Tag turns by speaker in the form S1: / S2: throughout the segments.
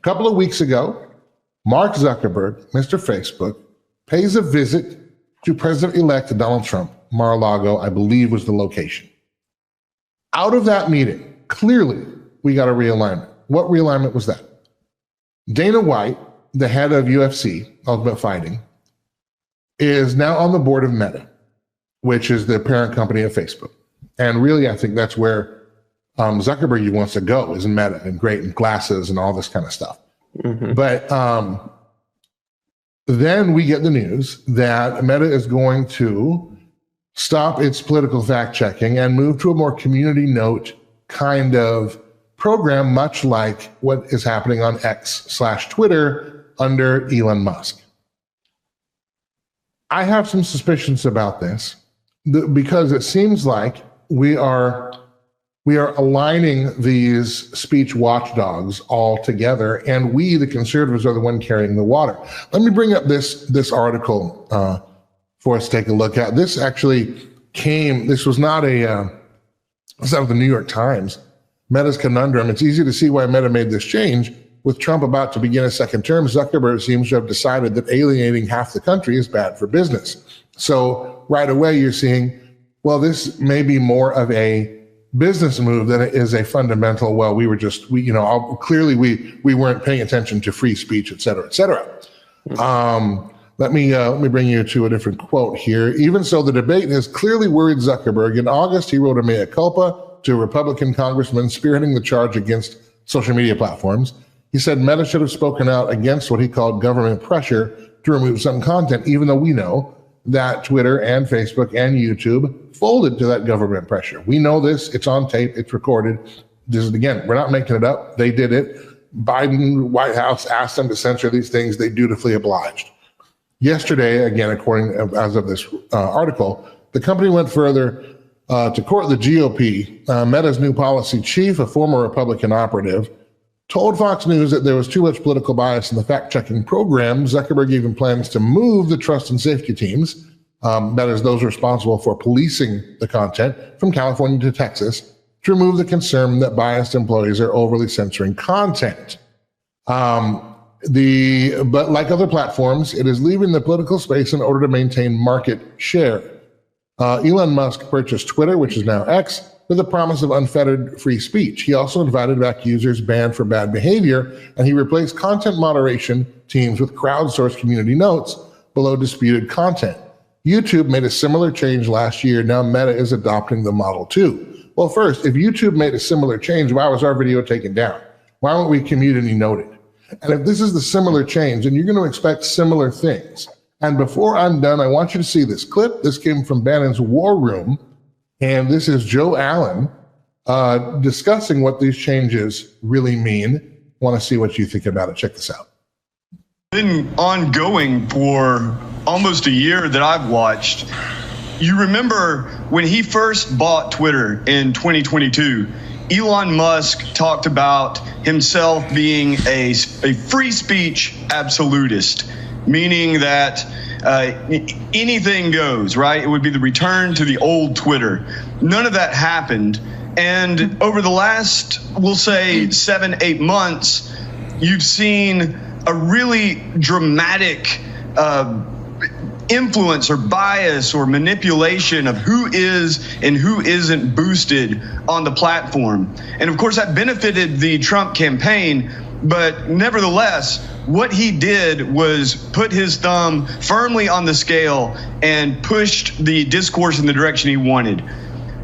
S1: A couple of weeks ago, Mark Zuckerberg, Mr. Facebook, pays a visit to President-elect Donald Trump. Mar-a-Lago, I believe, was the location. Out of that meeting, clearly, we got a realignment. What realignment was that? Dana White, the head of UFC, Ultimate Fighting, is now on the board of Meta, which is the parent company of Facebook. And really, I think that's where Zuckerberg wants to go, is in Meta and great and glasses and all this kind of stuff. Mm-hmm. But then we get the news that Meta is going to stop its political fact checking and move to a more community note kind of program, much like what is happening on X/Twitter under Elon Musk. I have some suspicions about this because it seems like we are aligning these speech watchdogs all together, and we, the conservatives, are the one carrying the water. Let me bring up this article for us to take a look at. This actually this was not it's out of the New York Times. Meta's conundrum. It's easy to see why Meta made this change. With Trump about to begin a second term, Zuckerberg seems to have decided that alienating half the country is bad for business. So right away you're seeing, well, this may be more of a business move than it is a fundamental, well, clearly we weren't paying attention to free speech, et cetera, et cetera. Let me bring you to a different quote here. Even so, the debate has clearly worried Zuckerberg. In August, he wrote a mea culpa to a Republican congressman spearheading the charge against social media platforms. He said Meta should have spoken out against what he called government pressure to remove some content, even though we know that Twitter and Facebook and YouTube folded to that government pressure. We know this. It's on tape. It's recorded. This is, again, we're not making it up. They did it. Biden, White House asked them to censor these things. They dutifully obliged. Yesterday, again, as of this article, the company went further to court. The GOP, Meta's new policy chief, a former Republican operative, told Fox News that there was too much political bias in the fact-checking program. Zuckerberg even plans to move the trust and safety teams, that is those responsible for policing the content, from California to Texas, to remove the concern that biased employees are overly censoring content. But like other platforms, it is leaving the political space in order to maintain market share. Elon Musk purchased Twitter, which is now X, with the promise of unfettered free speech. He also invited back users banned for bad behavior, and he replaced content moderation teams with crowdsourced community notes below disputed content. YouTube made a similar change last year. Now Meta is adopting the model too. Well, first, if YouTube made a similar change, why was our video taken down? Why weren't we community noted? And if this is the similar change, then you're going to expect similar things. And before I'm done, I want you to see this clip. This came from Bannon's War Room. And this is Joe Allen discussing what these changes really mean. Want to see what you think about it. Check this out.
S2: Been ongoing for almost a year that I've watched. You remember when he first bought Twitter in 2022, Elon Musk talked about himself being a free speech absolutist, meaning that anything goes, right? It would be the return to the old Twitter. None of that happened. And over the last, we'll say 7-8 months, you've seen a really dramatic influence or bias or manipulation of who is and who isn't boosted on the platform. And of course, that benefited the Trump campaign. But nevertheless, what he did was put his thumb firmly on the scale and pushed the discourse in the direction he wanted.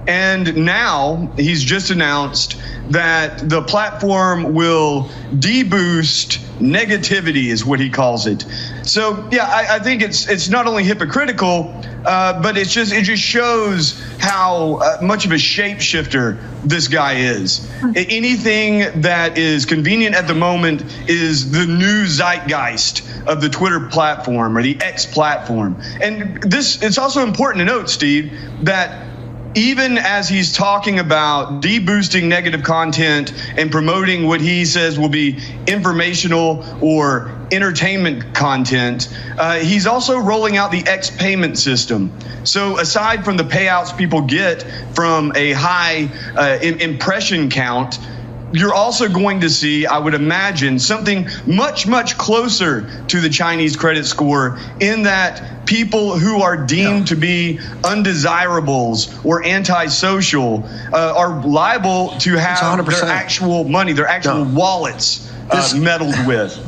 S2: And now he's just announced that the platform will deboost negativity, is what he calls it. So yeah, I think it's not only hypocritical, but it just shows how much of a shapeshifter this guy is. Anything that is convenient at the moment is the new zeitgeist of the Twitter platform or the X platform. And it's also important to note, Steve, that even as he's talking about deboosting negative content and promoting what he says will be informational or entertainment content, he's also rolling out the X payment system. So aside from the payouts people get from a high impression count, you're also going to see, I would imagine, something much, much closer to the Chinese credit score, in that people who are deemed to be undesirables or antisocial are liable to have their actual money, their actual wallets meddled with.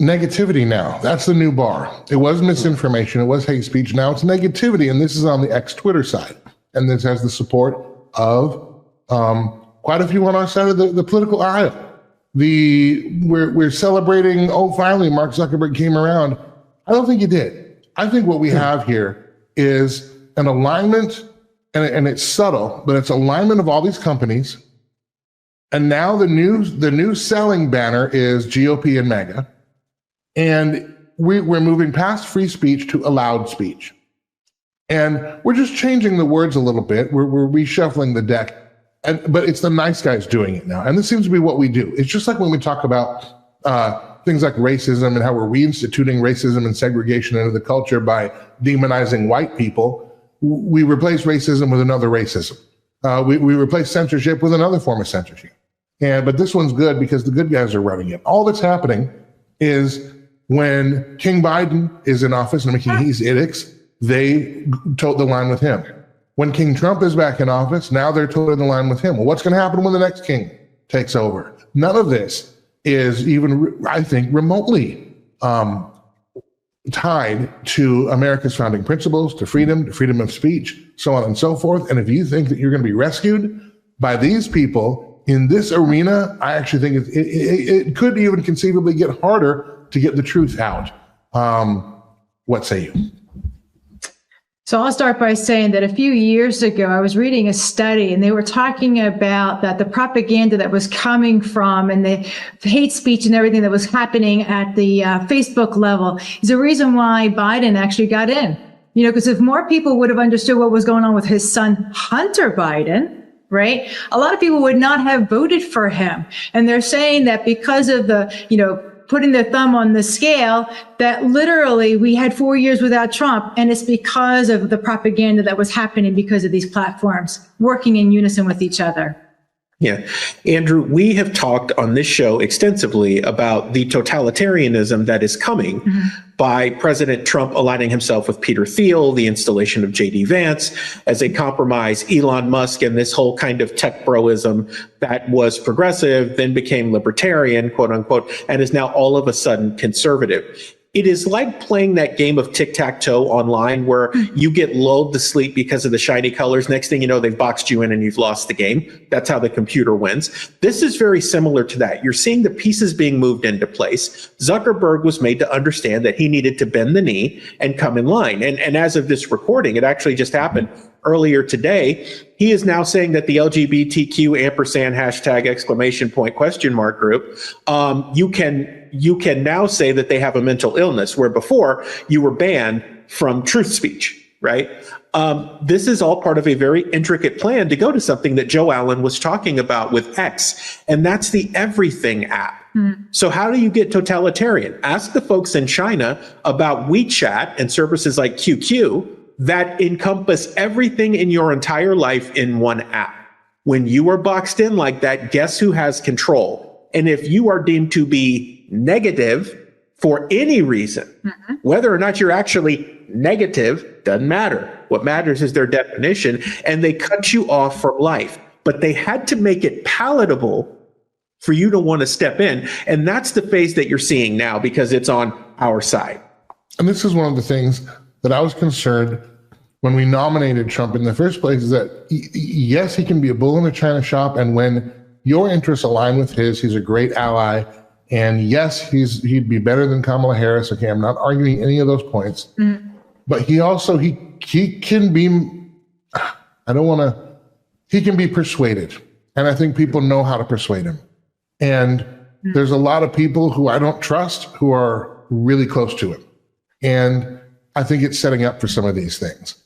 S1: Negativity now. That's the new bar. It was misinformation. It was hate speech. Now it's negativity. And this is on the ex-Twitter side. And this has the support of quite a few on our side of the political aisle. We're celebrating, oh, finally, Mark Zuckerberg came around. I don't think he did. I think what we have here is an alignment, and it's subtle, but it's alignment of all these companies. And now the new selling banner is GOP and MAGA. And we're moving past free speech to allowed speech. And we're just changing the words a little bit. We're reshuffling the deck. But it's the nice guys doing it now. And this seems to be what we do. It's just like when we talk about things like racism and how we're reinstituting racism and segregation into the culture by demonizing white people. We replace racism with another racism. We replace censorship with another form of censorship. But this one's good because the good guys are running it. All that's happening is when King Biden is in office and making these edicts, they toed the line with him. When King Trump is back in office, now they're toeing the line with him. Well, what's going to happen when the next king takes over? None of this is even, I think, remotely tied to America's founding principles, to freedom of speech, so on and so forth. And if you think that you're going to be rescued by these people in this arena, I actually think it could even conceivably get harder to get the truth out. What say you?
S3: So I'll start by saying that a few years ago, I was reading a study and they were talking about that the propaganda that was coming from and the hate speech and everything that was happening at the Facebook level is the reason why Biden actually got in. Because if more people would have understood what was going on with his son, Hunter Biden, right, a lot of people would not have voted for him. And they're saying that because of the, putting their thumb on the scale, that literally we had 4 years without Trump, and it's because of the propaganda that was happening because of these platforms working in unison with each other.
S4: Yeah. Andrew, we have talked on this show extensively about the totalitarianism that is coming by President Trump aligning himself with Peter Thiel, the installation of J.D. Vance as a compromise, Elon Musk, and this whole kind of tech broism that was progressive, then became libertarian, quote unquote, and is now all of a sudden conservative. It is like playing that game of tic-tac-toe online where you get lulled to sleep because of the shiny colors. Next thing you know, they've boxed you in and you've lost the game. That's how the computer wins. This is very similar to that. You're seeing the pieces being moved into place. Zuckerberg was made to understand that he needed to bend the knee and come in line. And as of this recording, it actually just happened earlier today. He is now saying that the LGBTQ ampersand hashtag exclamation point question mark group, you can now say that they have a mental illness, where before you were banned from truth speech, right? This is all part of a very intricate plan to go to something that Joe Allen was talking about with X, and that's the everything app. So how do you get totalitarian? Ask the folks in China about WeChat and services like QQ that encompass everything in your entire life in one app. When you are boxed in like that, guess who has control? And if you are deemed to be negative for any reason, whether or not you're actually negative, doesn't matter. What matters is their definition, and they cut you off from life. But they had to make it palatable for you to want to step in. And that's the phase that you're seeing now because it's on our side.
S1: And this is one of the things that I was concerned when we nominated Trump in the first place, is that yes, he can be a bull in a china shop. And when your interests align with his, he's a great ally. And yes, he'd be better than Kamala Harris. Okay, I'm not arguing any of those points. But he also, he can be, he can be persuaded. And I think people know how to persuade him. And there's a lot of people who I don't trust who are really close to him. And I think it's setting up for some of these things.